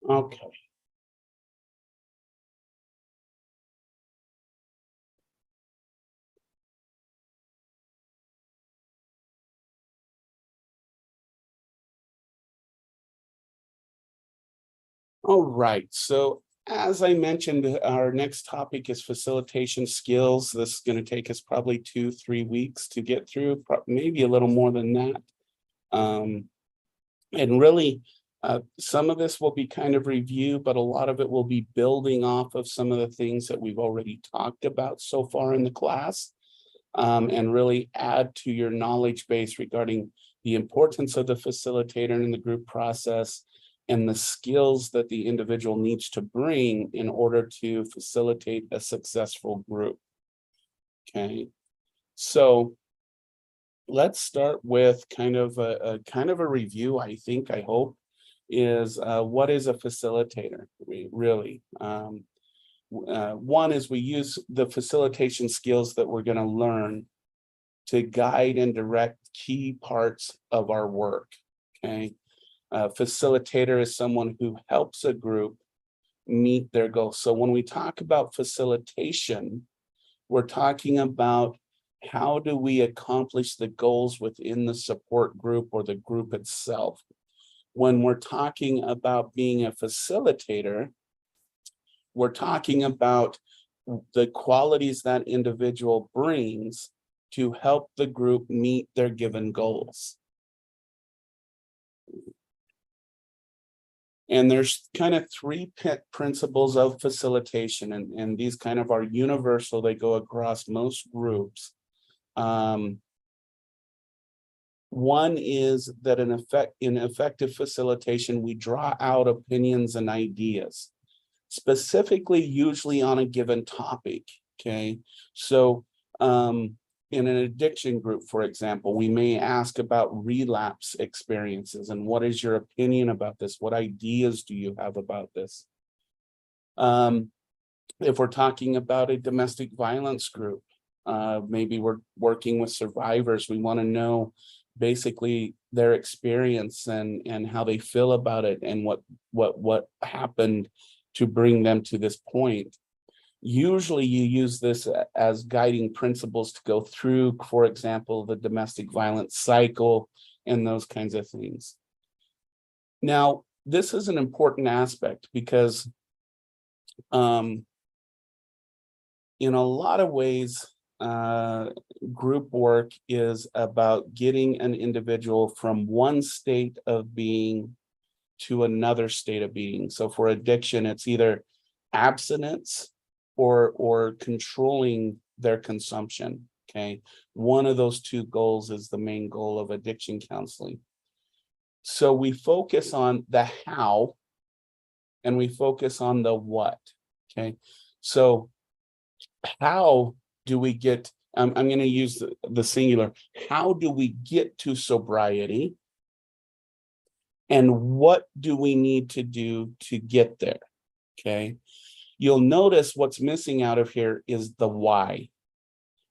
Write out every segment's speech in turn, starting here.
Okay. All right. So as I mentioned, our next topic is facilitation skills. This is going to take us probably 2, 3 weeks to get through, maybe a little more than that. Um, and really, some of this will be kind of review, but a lot of it will be building off of some of the things that we've already talked about so far in the class, and really add to your knowledge base regarding the importance of the facilitator in the group process and the skills that the individual needs to bring in order to facilitate a successful group. Okay, so let's start with kind of a review. I hope is what is a facilitator really. One is we use the facilitation skills that we're going to learn to guide and direct key parts of our work. Okay. A facilitator is someone who helps a group meet their goals. So when we talk about facilitation, we're talking about how do we accomplish the goals within the support group or the group itself. When we're talking about being a facilitator, we're talking about the qualities that individual brings to help the group meet their given goals. And there's kind of three principles of facilitation, and these kind of are universal. They go across most groups. One is that in effective facilitation, we draw out opinions and ideas, specifically usually on a given topic. Okay, so in an addiction group, for example, we may ask about relapse experiences and what is your opinion about this? What ideas do you have about this? If we're talking about a domestic violence group, maybe we're working with survivors, we want to know basically their experience and how they feel about it and what happened to bring them to this point. Usually you use this as guiding principles to go through, for example, the domestic violence cycle and those kinds of things. Now, this is an important aspect because in a lot of ways, group work is about getting an individual from one state of being to another state of being. So for addiction, it's either abstinence or controlling their consumption. Okay, one of those two goals is the main goal of addiction counseling. So we focus on the how and we focus on the what. Okay, so how do we get, I'm going to use the singular, how do we get to sobriety? And what do we need to do to get there? Okay, you'll notice what's missing out of here is the why.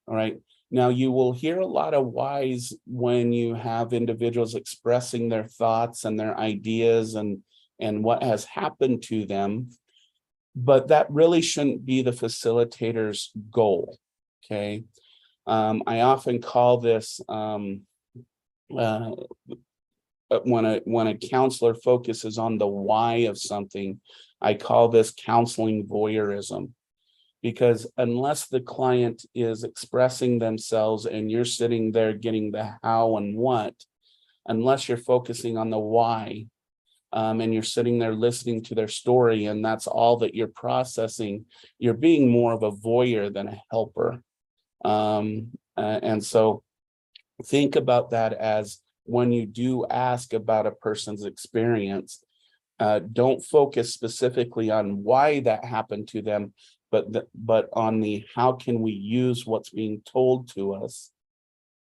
All right. Now you will hear a lot of whys when you have individuals expressing their thoughts and their ideas and what has happened to them. But that really shouldn't be the facilitator's goal. Okay. I often call this when a counselor focuses on the why of something, I call this counseling voyeurism. Because unless the client is expressing themselves and you're sitting there getting the how and what, unless you're focusing on the why, and you're sitting there listening to their story and that's all that you're processing, you're being more of a voyeur than a helper. And so think about that as when you do ask about a person's experience, don't focus specifically on why that happened to them, but on the how can we use what's being told to us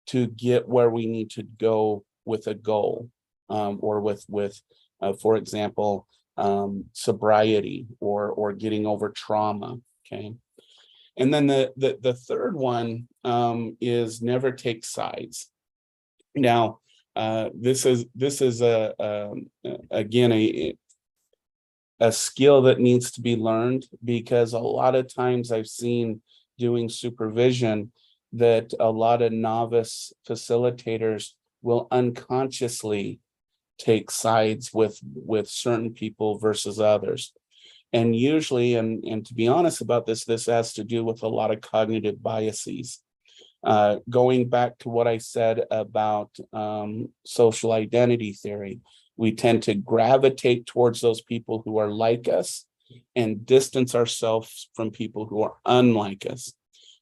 to get where we need to go with a goal, or with for example, sobriety or getting over trauma. Okay, and then the third one is never take sides. Now, this is again a skill that needs to be learned, because a lot of times I've seen doing supervision that a lot of novice facilitators will unconsciously take sides with certain people versus others. And usually, and to be honest about this has to do with a lot of cognitive biases. Going back to what I said about social identity theory, we tend to gravitate towards those people who are like us and distance ourselves from people who are unlike us.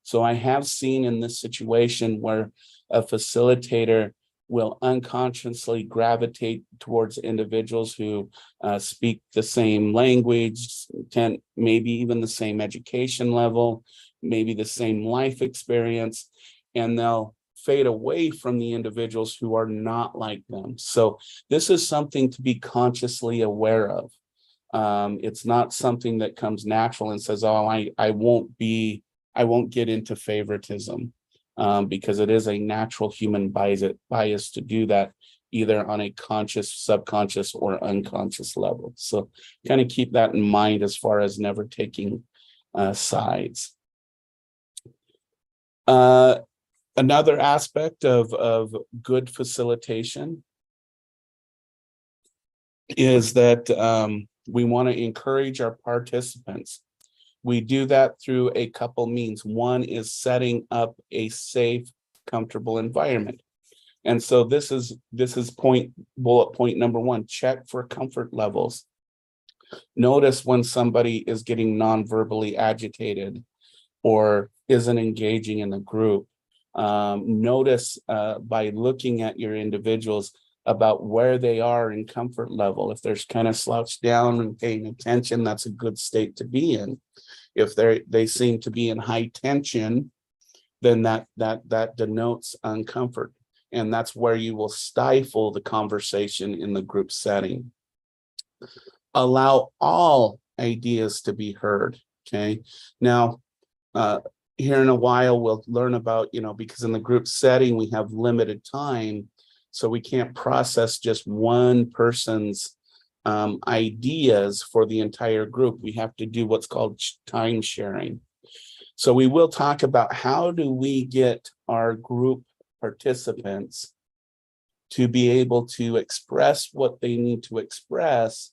So I have seen in this situation where a facilitator will unconsciously gravitate towards individuals who speak the same language, maybe even the same education level, maybe the same life experience, and they'll fade away from the individuals who are not like them. So this is something to be consciously aware of. It's not something that comes natural and says, oh, I won't get into favoritism, because it is a natural human bias to do that, either on a conscious, subconscious, or unconscious level. So kind of keep that in mind as far as never taking sides. Another aspect of good facilitation is that we want to encourage our participants. We do that through a couple means. One is setting up a safe, comfortable environment. And so this is bullet point number one: check for comfort levels. Notice when somebody is getting non-verbally agitated or isn't engaging in the group. Notice by looking at your individuals about where they are in comfort level. If there's kind of slouched down and paying attention, that's a good state to be in. If they seem to be in high tension, then that denotes uncomfort. And that's where you will stifle the conversation in the group setting. Allow all ideas to be heard. Okay. Now, here in a while, we'll learn about, because in the group setting, we have limited time. So we can't process just one person's ideas for the entire group. We have to do what's called time sharing. So we will talk about how do we get our group participants to be able to express what they need to express,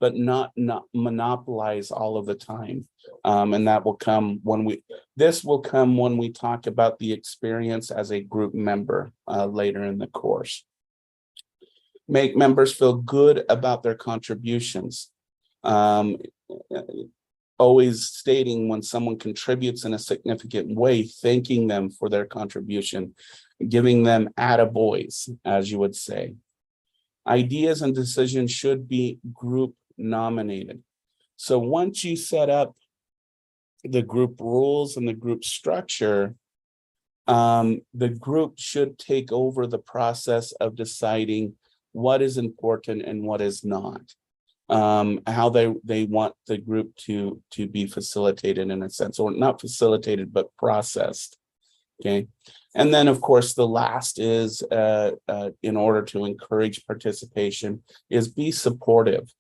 but not monopolize all of the time. And that will come when we talk about the experience as a group member later in the course. Make members feel good about their contributions. Always stating when someone contributes in a significant way, thanking them for their contribution, giving them attaboys, as you would say. Ideas and decisions should be group nominated. So once you set up the group rules and the group structure, the group should take over the process of deciding what is important and what is not. How they want the group to be facilitated, in a sense, or not facilitated, but processed. Okay. And then, of course, the last is, in order to encourage participation, is be supportive.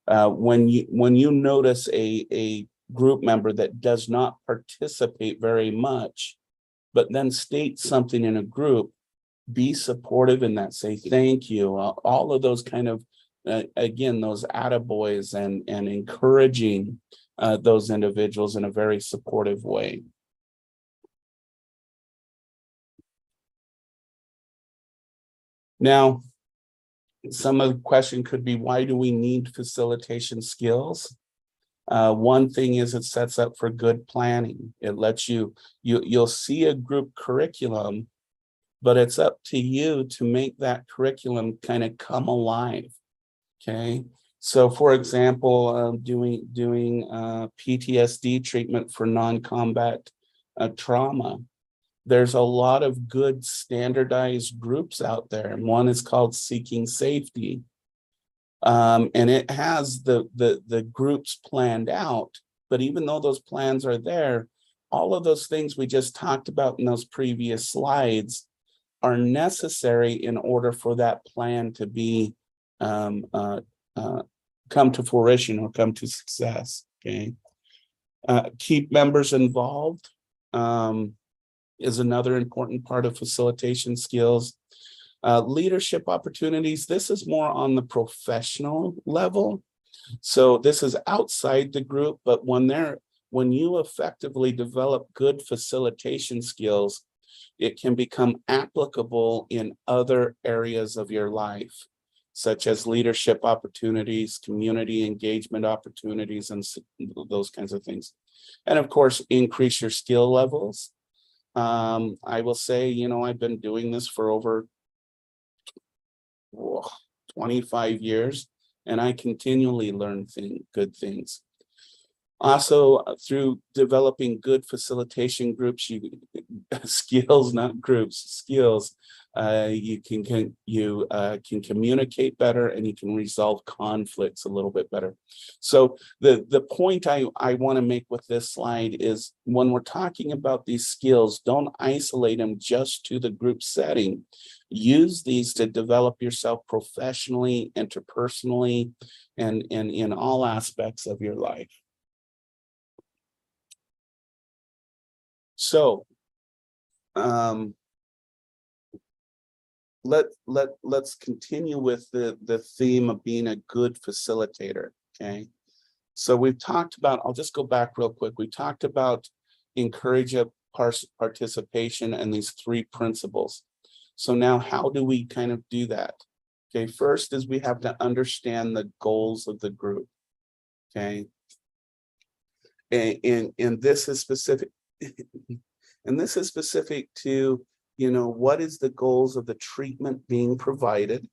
When you notice a group member that does not participate very much, but then state something in a group, be supportive in that. Say thank you. All of those kind of, again, those attaboys and encouraging those individuals in a very supportive way. Now, some of the question could be, why do we need facilitation skills? One thing is it sets up for good planning. It lets you'll see a group curriculum, but it's up to you to make that curriculum kind of come alive. Okay. So for example, doing PTSD treatment for non-combat trauma. There's a lot of good standardized groups out there. And one is called Seeking Safety. And it has the groups planned out, but even though those plans are there, all of those things we just talked about in those previous slides are necessary in order for that plan to be come to fruition or come to success. Okay. Keep members involved is another important part of facilitation skills. Leadership opportunities. This is more on the professional level. So this is outside the group, but when you effectively develop good facilitation skills, it can become applicable in other areas of your life, such as leadership opportunities, community engagement opportunities, and those kinds of things. And of course, increase your skill levels. I will say, I've been doing this for over 25 years, and I continually learn good things. Also, through developing good facilitation groups, skills, not groups, skills, you can communicate better, and you can resolve conflicts a little bit better. So the point I want to make with this slide is, when we're talking about these skills, don't isolate them just to the group setting. Use these to develop yourself professionally, interpersonally, and in all aspects of your life. So let's continue with the theme of being a good facilitator. Okay, so we've talked about, I'll just go back real quick. We talked about encourage participation and these 3 principles. So now, how do we kind of do that? Okay, first is we have to understand the goals of the group. Okay, and this is specific. And this is specific to, what is the goals of the treatment being provided?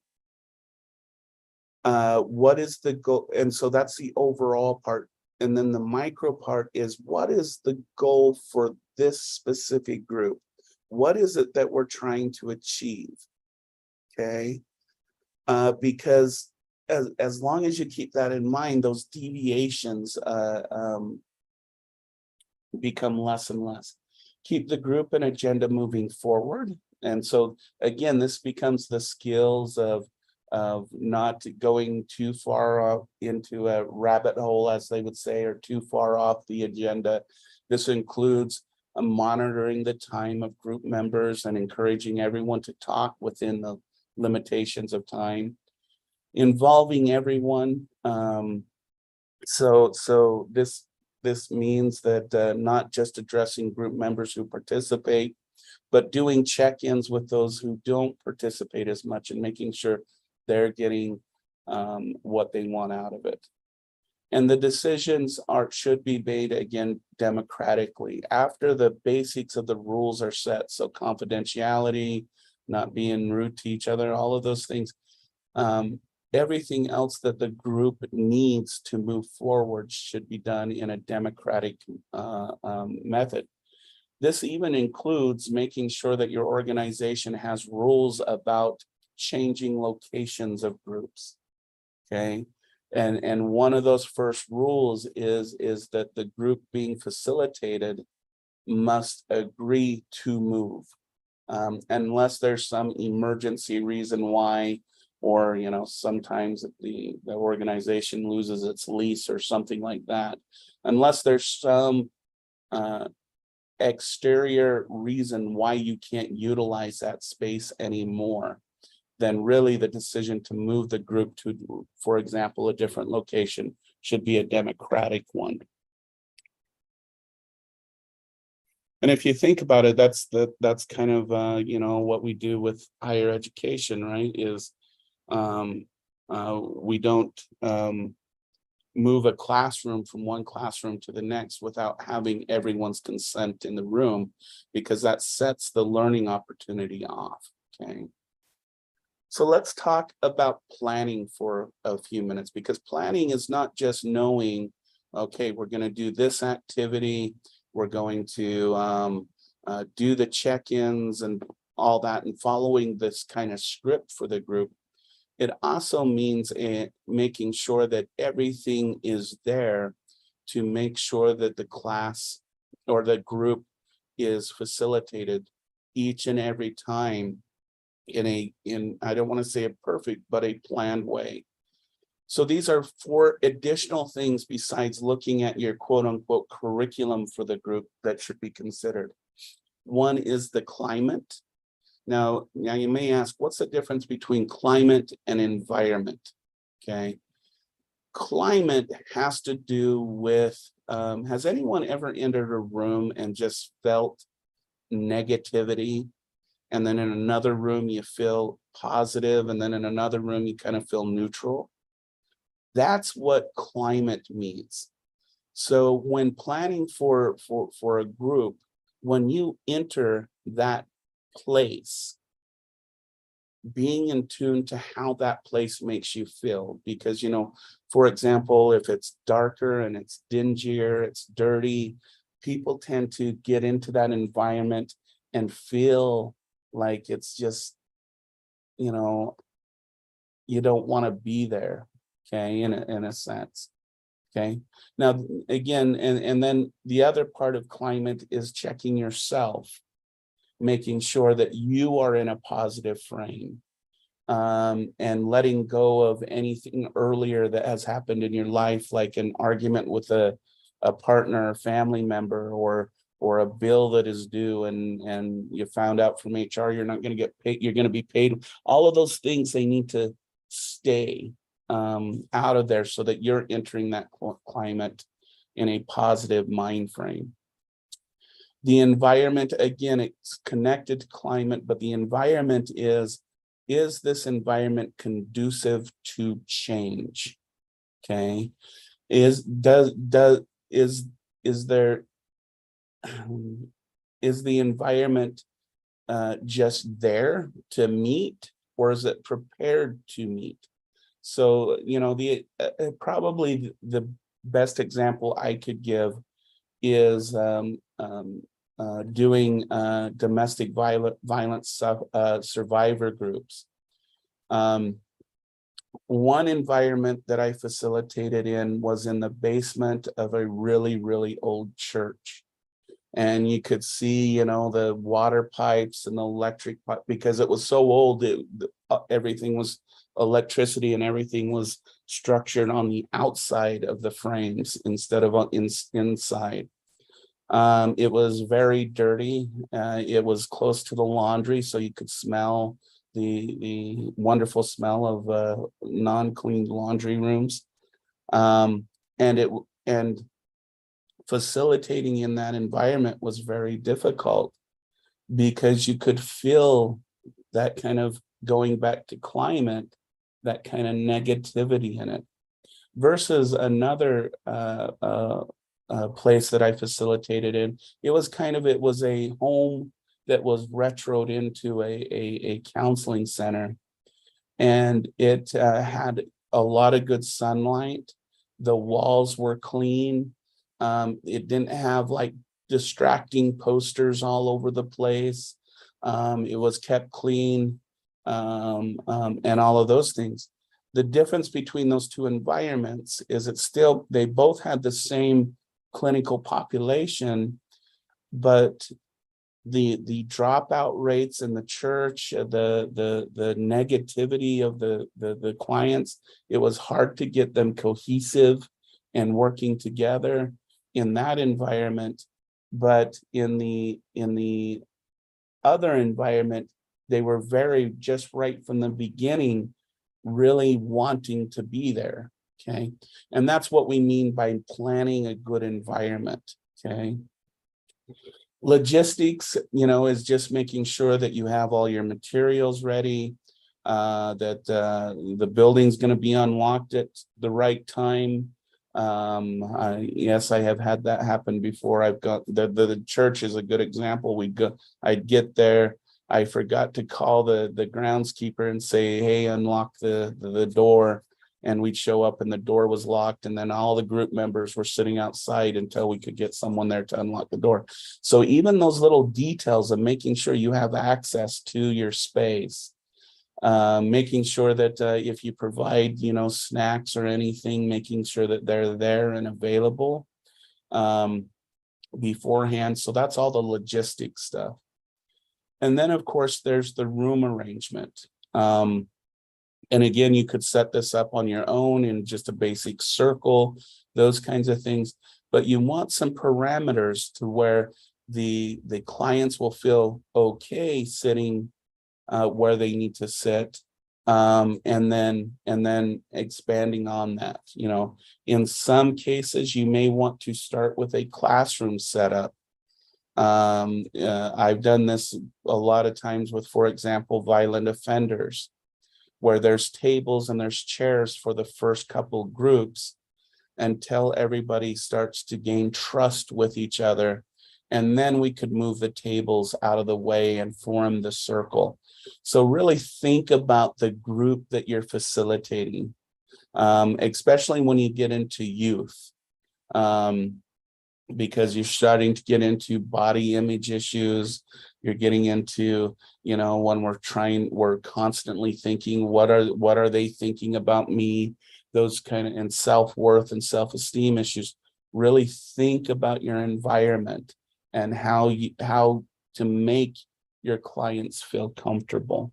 What is the goal? And so that's the overall part. And then the micro part is, what is the goal for this specific group? What is it that we're trying to achieve? Okay. Because as long as you keep that in mind, those deviations become less and less. Keep the group and agenda moving forward. And so again, this becomes the skills of not going too far into a rabbit hole, as they would say, or too far off the agenda. This includes monitoring the time of group members and encouraging everyone to talk within the limitations of time, involving everyone. So this means that not just addressing group members who participate, but doing check-ins with those who don't participate as much and making sure they're getting what they want out of it. And the decisions should be made, again, democratically, after the basics of the rules are set. So confidentiality, not being rude to each other, all of those things. Everything else that the group needs to move forward should be done in a democratic method. This even includes making sure that your organization has rules about changing locations of groups. Okay, and one of those first rules is that the group being facilitated must agree to move, unless there's some emergency reason why, or sometimes the organization loses its lease or something like that. Unless there's some exterior reason why you can't utilize that space anymore, then really the decision to move the group to, for example, a different location should be a democratic one. And if you think about it, that's kind of what we do with higher education, right? Is we don't move a classroom from one classroom to the next without having everyone's consent in the room, because that sets the learning opportunity off. Okay. So let's talk about planning for a few minutes, because planning is not just knowing, okay, we're going to do this activity, we're going to do the check-ins and all that, and following this kind of script for the group. It also means making sure that everything is there to make sure that the class or the group is facilitated each and every time in I don't want to say a perfect, but a planned way. So these are 4 additional things besides looking at your quote unquote curriculum for the group that should be considered. One is the climate. Now you may ask, what's the difference between climate and environment? Okay. Climate has to do with, has anyone ever entered a room and just felt negativity? And then in another room you feel positive, and then in another room you kind of feel neutral? That's what climate means. So when planning for a group, when you enter that place, being in tune to how that place makes you feel, because, you know, for example, if it's darker and it's dingier, it's dirty, people tend to get into that environment and feel like it's just, you know, you don't want to be there, okay, in a sense. Okay, now again, and then the other part of climate is checking yourself, making sure that you are in a positive frame, and letting go of anything earlier that has happened in your life, like an argument with a partner or family member, or a bill that is due, and you found out from HR you're not going to get paid, you're going to be paid. All of those things, they need to stay out of there so that you're entering that climate in a positive mind frame. The environment, again, it's connected to climate, but the environment is this environment conducive to change? Okay, is there is the environment just there to meet, or is it prepared to meet? So, you know, the probably the best example I could give is doing domestic violence survivor groups. One environment that I facilitated in was in the basement of a really, really old church. And you could see, you know, the water pipes and the electric pipe, because it was so old, everything was electricity, and everything was structured on the outside of the frames instead of inside. It was very dirty. It was close to the laundry, so you could smell the wonderful smell of non-cleaned laundry rooms. And facilitating in that environment was very difficult, because you could feel that kind of, going back to climate, that kind of negativity in it. Versus another place that I facilitated in, it was a home that was retroed into a counseling center, and it had a lot of good sunlight. The walls were clean. It didn't have like distracting posters all over the place. It was kept clean, and all of those things. The difference between those two environments is they both had the same clinical population, but the dropout rates in the church, the negativity of the clients, it was hard to get them cohesive and working together in that environment. But in the other environment, they were very, just right from the beginning, really wanting to be there. Okay, and that's what we mean by planning a good environment. Okay, logistics, you know, is just making sure that you have all your materials ready, that the building's going to be unlocked at the right time. Yes, I have had that happen before. I've got the church is a good example. I'd get there, I forgot to call the groundskeeper and say, hey, unlock the door. And we'd show up and the door was locked, and then all the group members were sitting outside until we could get someone there to unlock the door. So even those little details of making sure you have access to your space, making sure that if you provide, you know, snacks or anything, making sure that they're there and available beforehand. So that's all the logistics stuff. And then, of course, there's the room arrangement. And again, you could set this up on your own in just a basic circle, those kinds of things. But you want some parameters to where the clients will feel okay sitting where they need to sit, and then expanding on that. You know, in some cases, you may want to start with a classroom setup. I've done this a lot of times with, for example, violent offenders, where there's tables and there's chairs for the first couple groups until everybody starts to gain trust with each other. And then we could move the tables out of the way and form the circle. So really think about the group that you're facilitating, especially when you get into youth, because you're starting to get into body image issues. You're getting into, you know, when we're constantly thinking, what are they thinking about me? Those kind of, and self-worth and self-esteem issues. Really think about your environment and how to make your clients feel comfortable.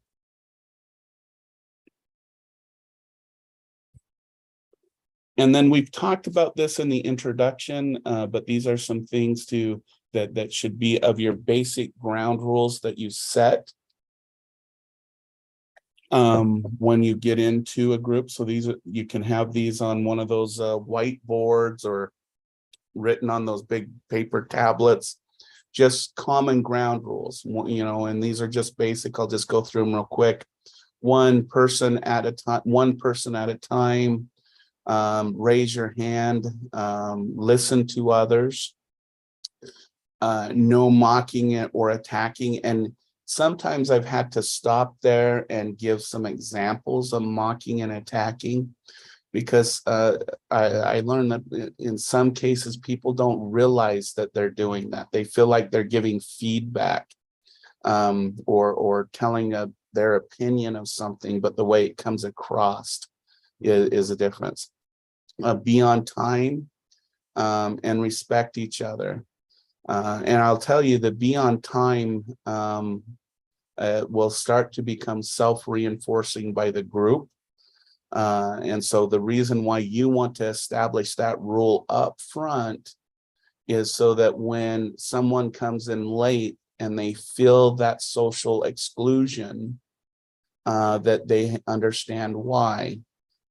And then we've talked about this in the introduction, but these are some things that should be of your basic ground rules that you set when you get into a group. So you can have these on one of those whiteboards or written on those big paper tablets. Just common ground rules, you know, and these are just basic. I'll just go through them real quick. One person at a time. Raise your hand, listen to others, no mocking it or attacking. And sometimes I've had to stop there and give some examples of mocking and attacking, because I learned that in some cases, people don't realize that they're doing that. They feel like they're giving feedback, or telling their opinion of something, but the way it comes across is a difference. Be on time, and respect each other. And I'll tell you that be on time will start to become self-reinforcing by the group. And so the reason why you want to establish that rule up front is so that when someone comes in late and they feel that social exclusion, that they understand why.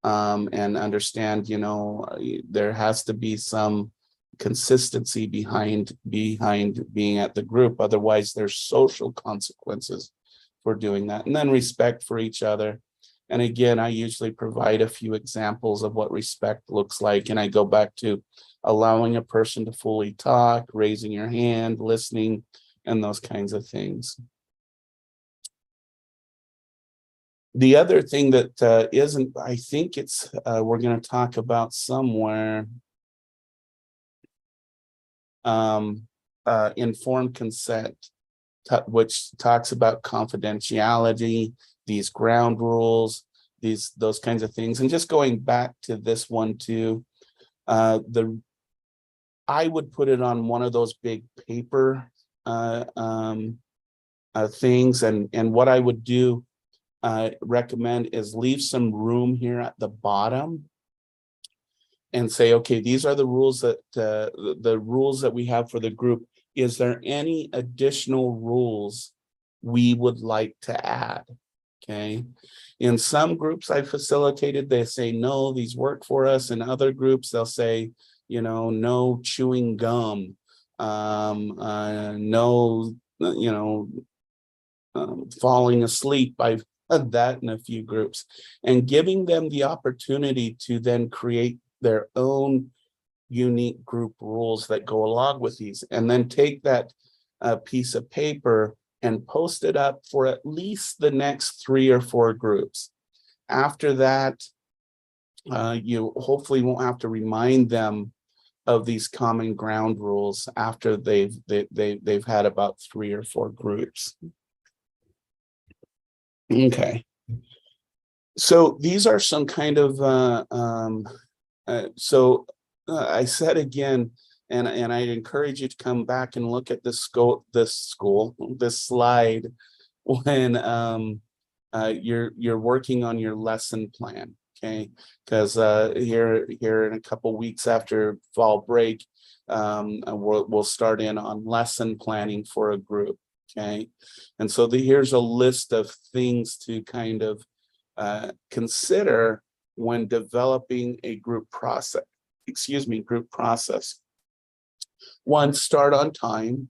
And understand, you know, there has to be some consistency behind being at the group. Otherwise, there's social consequences for doing that. And then respect for each other. And again, I usually provide a few examples of what respect looks like. And I go back to allowing a person to fully talk, raising your hand, listening, and those kinds of things. The other thing that isn't, I think it's, we're going to talk about somewhere, informed consent, which talks about confidentiality, these ground rules, those kinds of things. And just going back to this one too, I would put it on one of those big paper things, and what I would do, recommend, is leave some room here at the bottom and say, okay, these are the rules that we have for the group. Is there any additional rules we would like to add? Okay. In some groups I facilitated, they say, no, these work for us. In other groups, they'll say, you know, no chewing gum, no, you know, falling asleep. I've had that in a few groups, and giving them the opportunity to then create their own unique group rules that go along with these, and then take that piece of paper and post it up for at least the next 3 or 4 groups. After that, you hopefully won't have to remind them of these common ground rules after they've had about 3 or 4 groups. Okay. So these are some kind of, I said again, and I'd encourage you to come back and look at this slide when you're working on your lesson plan, okay? Because here in a couple weeks after fall break, we'll start in on lesson planning for a group, okay? And so here's a list of things to kind of consider when developing a group process. Group process. One, start on time.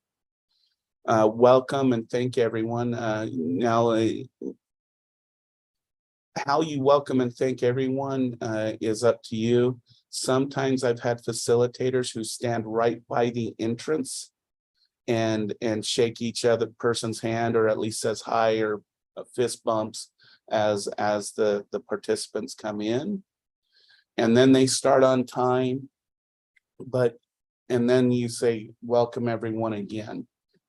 Welcome and thank everyone. Now, how you welcome and thank everyone is up to you. Sometimes I've had facilitators who stand right by the entrance and shake each other person's hand, or at least says hi, or fist bumps as the participants come in. And then they start on time, and then you say, welcome everyone again.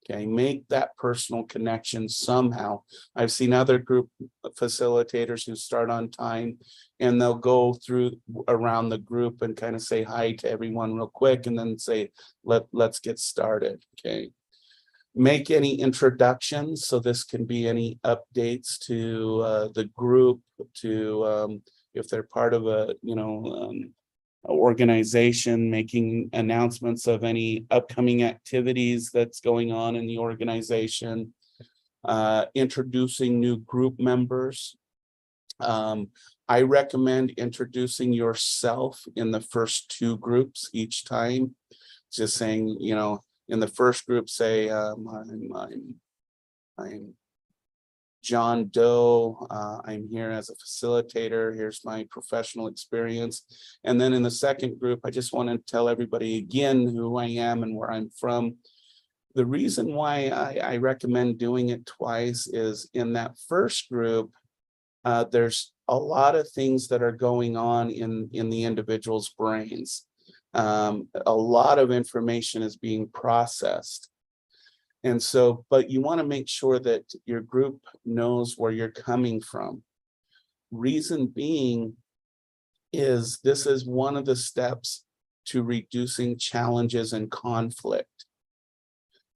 Okay, make that personal connection somehow. I've seen other group facilitators who start on time and they'll go through around the group and kind of say hi to everyone real quick and then say, let's get started. Okay. Make any introductions. So this can be any updates to the group, to if they're part of a, organization, making announcements of any upcoming activities that's going on in the organization, introducing new group members. I recommend introducing yourself in the first two groups each time. Just saying, in the first group, say, I'm John Doe. I'm here as a facilitator. Here's my professional experience. And then in the second group, I just want to tell everybody again who I am and where I'm from. The reason why I recommend doing it twice is in that first group, there's a lot of things that are going on in the individual's brains. A lot of information is being processed. And so, but you want to make sure that your group knows where you're coming from. Reason being is this is one of the steps to reducing challenges and conflict,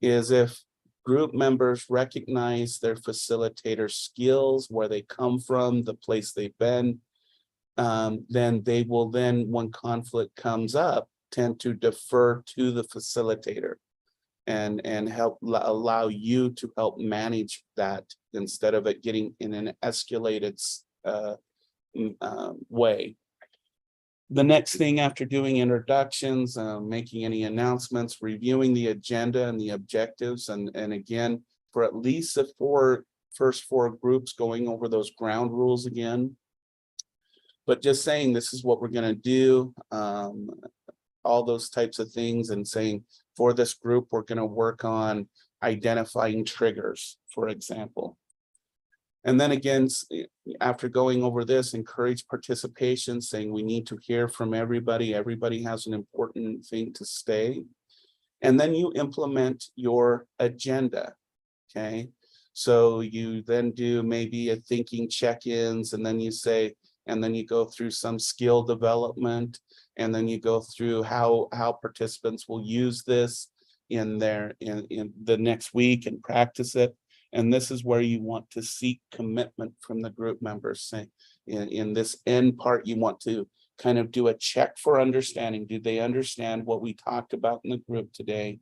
is if group members recognize their facilitator skills, where they come from, the place they've been, then they will when conflict comes up, tend to defer to the facilitator and help allow you to help manage that instead of it getting in an escalated way. The next thing after doing introductions, making any announcements, reviewing the agenda and the objectives, and again, for at least the first four groups, going over those ground rules again. But just saying, this is what we're going to do, all those types of things, and saying, for this group, we're going to work on identifying triggers, for example. And then again, after going over this, encourage participation, saying we need to hear from everybody. Everybody has an important thing to say. And then you implement your agenda, okay? So you then do maybe a thinking check-ins, and then you say, and then you go through some skill development, and then you go through how participants will use this in the next week and practice it. And this is where you want to seek commitment from the group members. Say, in this end part, you want to kind of do a check for understanding. Do they understand what we talked about in the group today?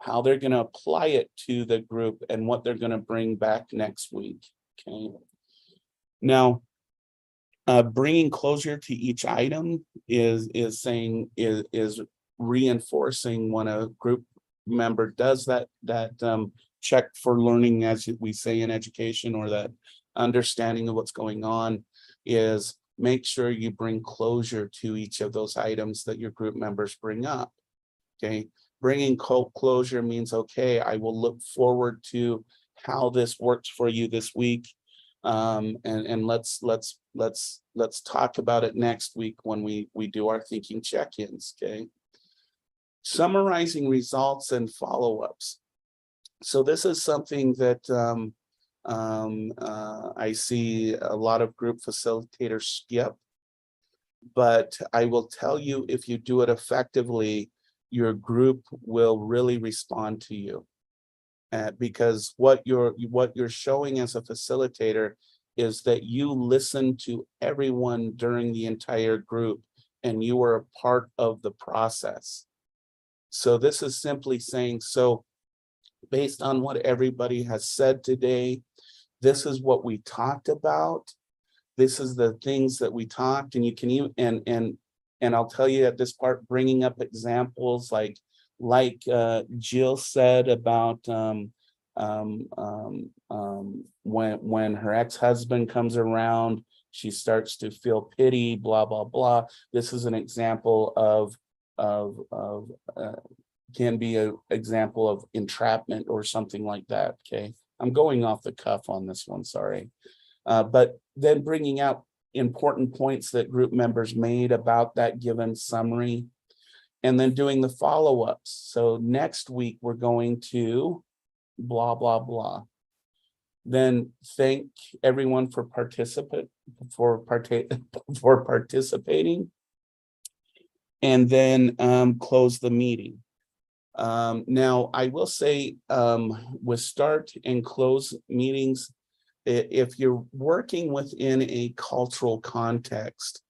How they're going to apply it to the group and what they're going to bring back next week. Okay. Now, bringing closure to each item is reinforcing when a group member does that check for learning, as we say in education, or that understanding of what's going on, is make sure you bring closure to each of those items that your group members bring up. Okay, bringing closure means, okay, I will look forward to how this works for you this week. And let's talk about it next week when we do our thinking check-ins. Okay. Summarizing results and follow-ups. So this is something that I see a lot of group facilitators skip, but I will tell you, if you do it effectively, your group will really respond to you. Because what you're showing as a facilitator is that you listen to everyone during the entire group and you are a part of the process. So this is simply saying, so based on what everybody has said today, this is what we talked about. This is the things that we talked, and you can even, and I'll tell you at this part, bringing up examples like Jill said about when her ex-husband comes around, she starts to feel pity, blah, blah, blah. This is an example of can be an example of entrapment or something like that. Okay, I'm going off the cuff on this one, sorry. But then bringing out important points that group members made about that given summary, and then doing the follow-ups. So next week, we're going to blah, blah, blah. Then thank everyone for participating, and then close the meeting. Now, I will say with start and close meetings, if you're working within a cultural context,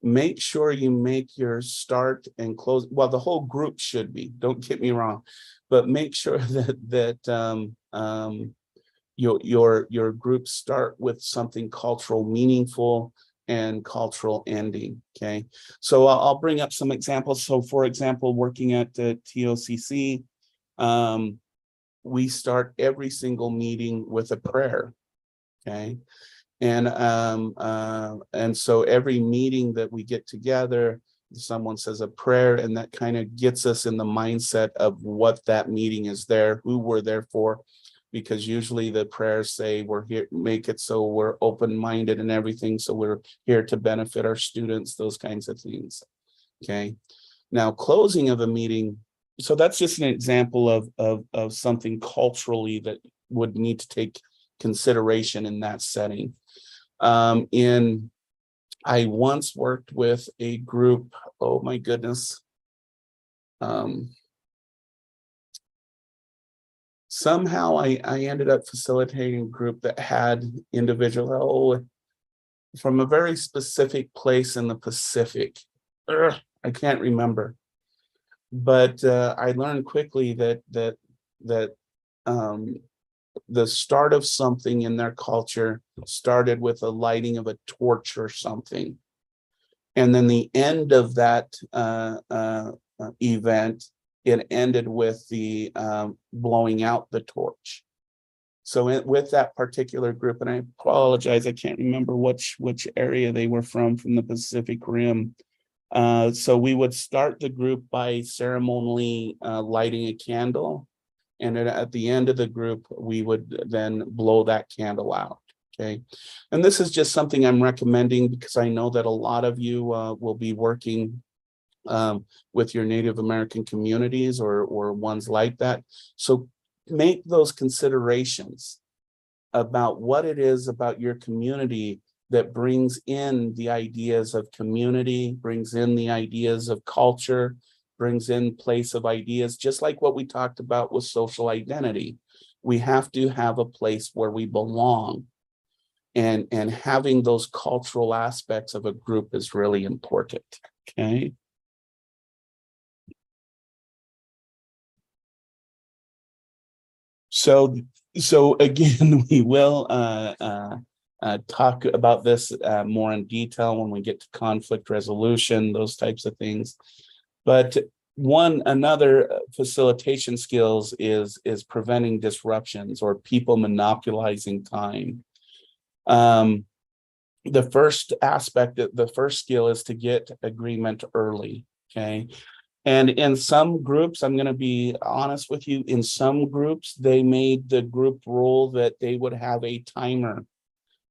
make sure you make your start and close, well, the whole group should be, don't get me wrong, but make sure that your group start with something cultural meaningful and cultural ending. Okay, so I'll bring up some examples. So for example, working at the TOCC, we start every single meeting with a prayer. Okay, and so every meeting that we get together, someone says a prayer, and that kind of gets us in the mindset of what that meeting is there, who we're there for, because usually the prayers say we're here, make it so we're open-minded and everything, so we're here to benefit our students, those kinds of things. Okay, now closing of a meeting, so that's just an example of something culturally that would need to take consideration in that setting. I once worked with a group, oh my goodness, somehow I ended up facilitating a group that had individuals from a very specific place in the Pacific. I can't remember, but I learned quickly that the start of something in their culture started with a lighting of a torch or something. And then the end of that event, it ended with the blowing out the torch. So with that particular group, and I apologize, I can't remember which area they were from the Pacific Rim. So we would start the group by ceremonially lighting a candle. And at the end of the group, we would then blow that candle out. Okay, and this is just something I'm recommending because I know that a lot of you will be working with your Native American communities or ones like that. So make those considerations about what it is about your community that brings in the ideas of community, brings in the ideas of culture, brings in place of ideas, just like what we talked about with social identity. We have to have a place where we belong. And having those cultural aspects of a group is really important, okay? So again, we will talk about this more in detail when we get to conflict resolution, those types of things. But another facilitation skills is preventing disruptions or people monopolizing time. The first aspect, the first skill is to get agreement early, okay? And in some groups, I'm going to be honest with you, in some groups, they made the group rule that they would have a timer.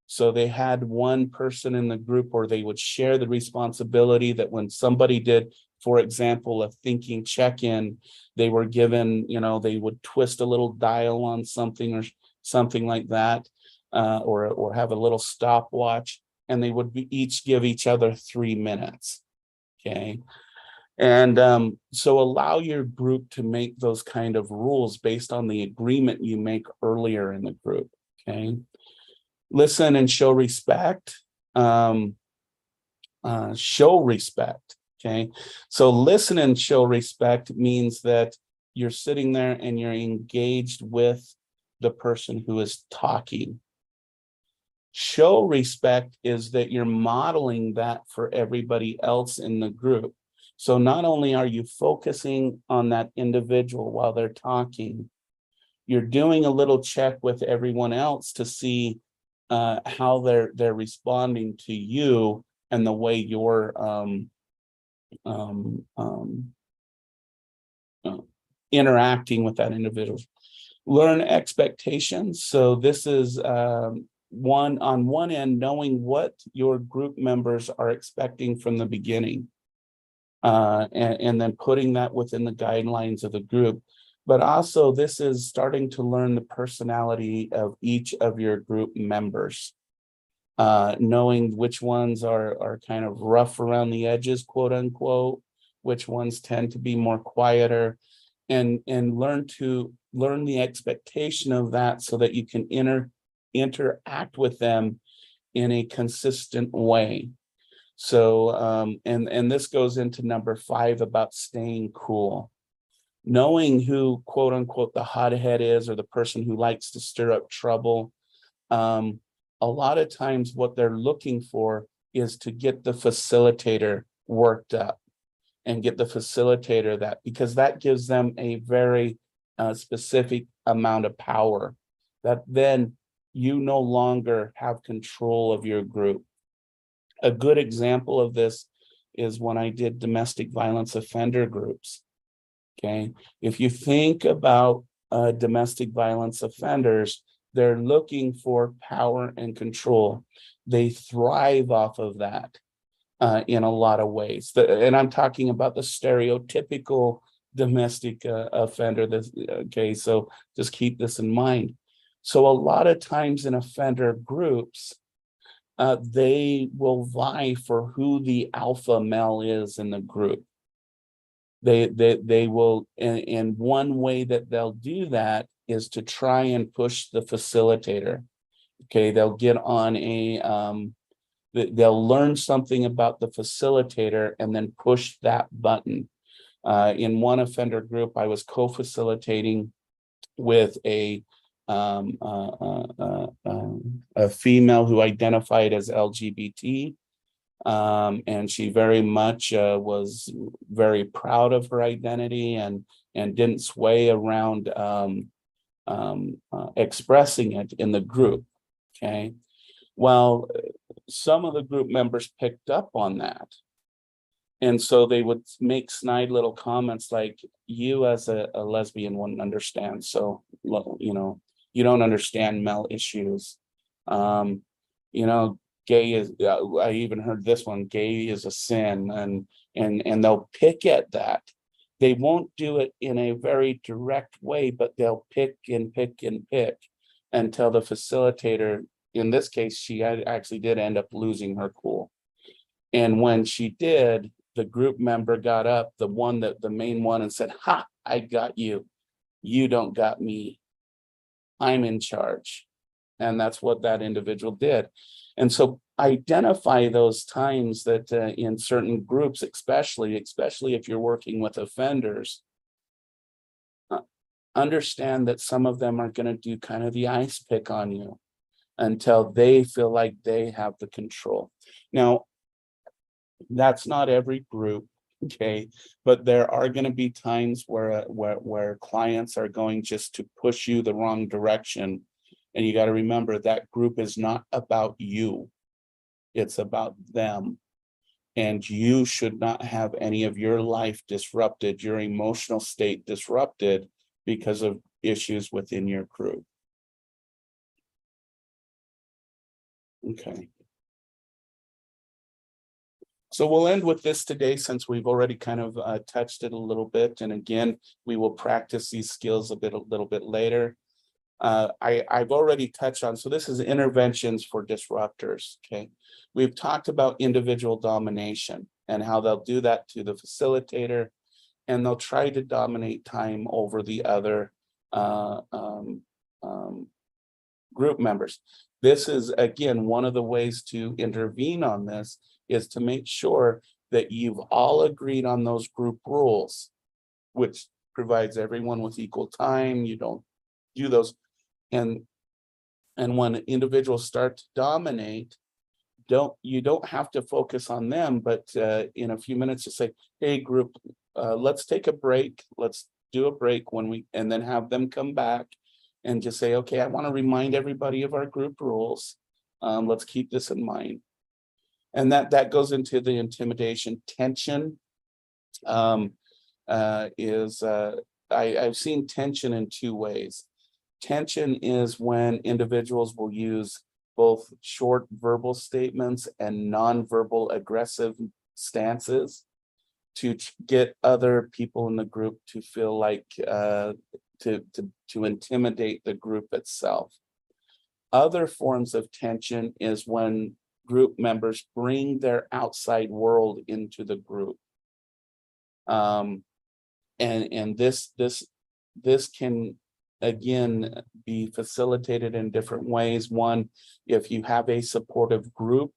So they had one person in the group, or they would share the responsibility that when somebody did, for example, a thinking check-in, they were given, they would twist a little dial on something or something like that, or have a little stopwatch, and they would each give each other 3 minutes, okay? And so allow your group to make those kind of rules based on the agreement you make earlier in the group, okay? Listen and show respect. Show respect. Okay. So listen and show respect means that you're sitting there and you're engaged with the person who is talking. Show respect is that you're modeling that for everybody else in the group. So not only are you focusing on that individual while they're talking, you're doing a little check with everyone else to see how they're responding to you and the way you're um, um, interacting with that individual. Learn expectations. So this is on one end, knowing what your group members are expecting from the beginning, and then putting that within the guidelines of the group. But also this is starting to learn the personality of each of your group members, knowing which ones are kind of rough around the edges, quote unquote, which ones tend to be more quieter, and learn the expectation of that so that you can interact with them in a consistent way. So and this goes into number 5 about staying cool. Knowing who, quote unquote, the hothead is, or the person who likes to stir up trouble. A lot of times what they're looking for is to get the facilitator worked up and get the facilitator that, because that gives them a very specific amount of power that then you no longer have control of your group. A good example of this is when I did domestic violence offender groups. Okay, if you think about domestic violence offenders, they're looking for power and control. They thrive off of that in a lot of ways. And I'm talking about the stereotypical domestic offender. Okay, so just keep this in mind. So a lot of times in offender groups, they will vie for who the alpha male is in the group. They will, and one way that they'll do that is to try and push the facilitator. Okay, they'll get on they'll learn something about the facilitator and then push that button. In one offender group, I was co-facilitating with a female who identified as LGBT. And she very much was very proud of her identity and didn't sway around expressing it in the group. Okay, well, some of the group members picked up on that, and so they would make snide little comments like, "You as a lesbian wouldn't understand, so you don't understand male issues. Um, you know, gay is." I even heard this one: "Gay is a sin," and they'll pick at that. They won't do it in a very direct way, but they'll pick and pick and pick until the facilitator, in this case, she actually did end up losing her cool. And when she did, the group member got up, the main one, and said, "Ha, I got you. You don't got me. I'm in charge." And that's what that individual did. And so identify those times that in certain groups, especially if you're working with offenders, understand that some of them are going to do kind of the ice pick on you until they feel like they have the control. Now, that's not every group, okay, but there are going to be times where clients are going just to push you the wrong direction. And you got to remember that group is not about you, it's about them. And you should not have any of your life disrupted, your emotional state disrupted because of issues within your group. Okay. So we'll end with this today, since we've already kind of touched it a little bit. And again, we will practice these skills a little bit later. I've already touched on, so this is interventions for disruptors. Okay, we've talked about individual domination and how they'll do that to the facilitator, and they'll try to dominate time over the other group members. This is, again, one of the ways to intervene on this is to make sure that you've all agreed on those group rules, which provides everyone with equal time. You don't do those. And when individuals start to dominate, you don't have to focus on them, but in a few minutes to say, hey, group, let's take a break. Let's do a break and then have them come back and just say, okay, I want to remind everybody of our group rules. Let's keep this in mind. And that goes into the intimidation. Tension I've seen tension in two ways. Tension is when individuals will use both short verbal statements and nonverbal aggressive stances to get other people in the group to feel like to intimidate the group itself. Other forms of tension is when group members bring their outside world into the group. And this can again be facilitated in different ways. One, if you have a supportive group,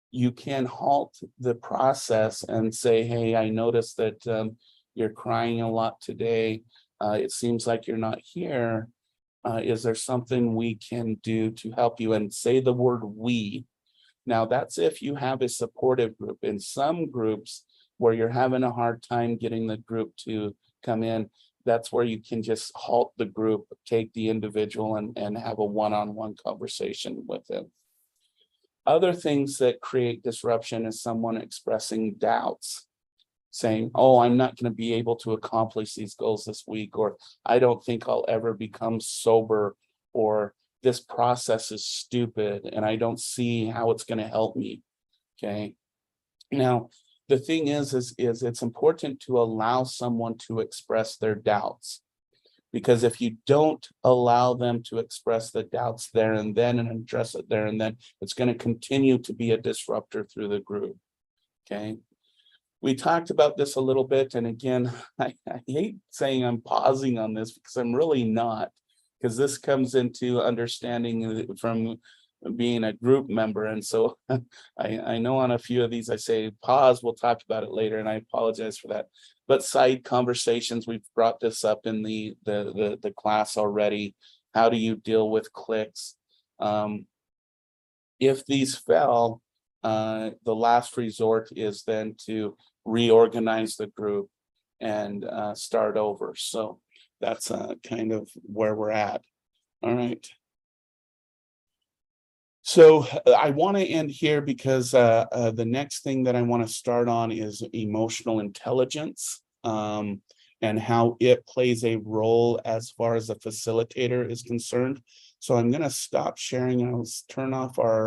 you can halt the process and say, hey, I noticed that you're crying a lot today. It seems like you're not here. Is there something we can do to help you? And say the word we. Now that's if you have a supportive group. In some groups where you're having a hard time getting the group to come in, that's where you can just halt the group, take the individual and have a one-on-one conversation with them. Other things that create disruption is someone expressing doubts, saying, oh, I'm not going to be able to accomplish these goals this week, or I don't think I'll ever become sober, or this process is stupid and I don't see how it's going to help me. Okay. Now, the thing is it's important to allow someone to express their doubts, because if you don't allow them to express the doubts there and then and address it there and then, it's going to continue to be a disruptor through the group. Okay. We talked about this a little bit. And again, I hate saying I'm pausing on this because I'm really not, because this comes into understanding from being a group member. And so I know on a few of these I say pause, we'll talk about it later, and I apologize for that. But side conversations, we've brought this up in the class already. How do you deal with cliques? If these fail, the last resort is then to reorganize the group and start over. So that's kind of where we're at. All right. So I want to end here because the next thing that I want to start on is emotional intelligence and how it plays a role as far as a facilitator is concerned. So I'm going to stop sharing and I'll turn off our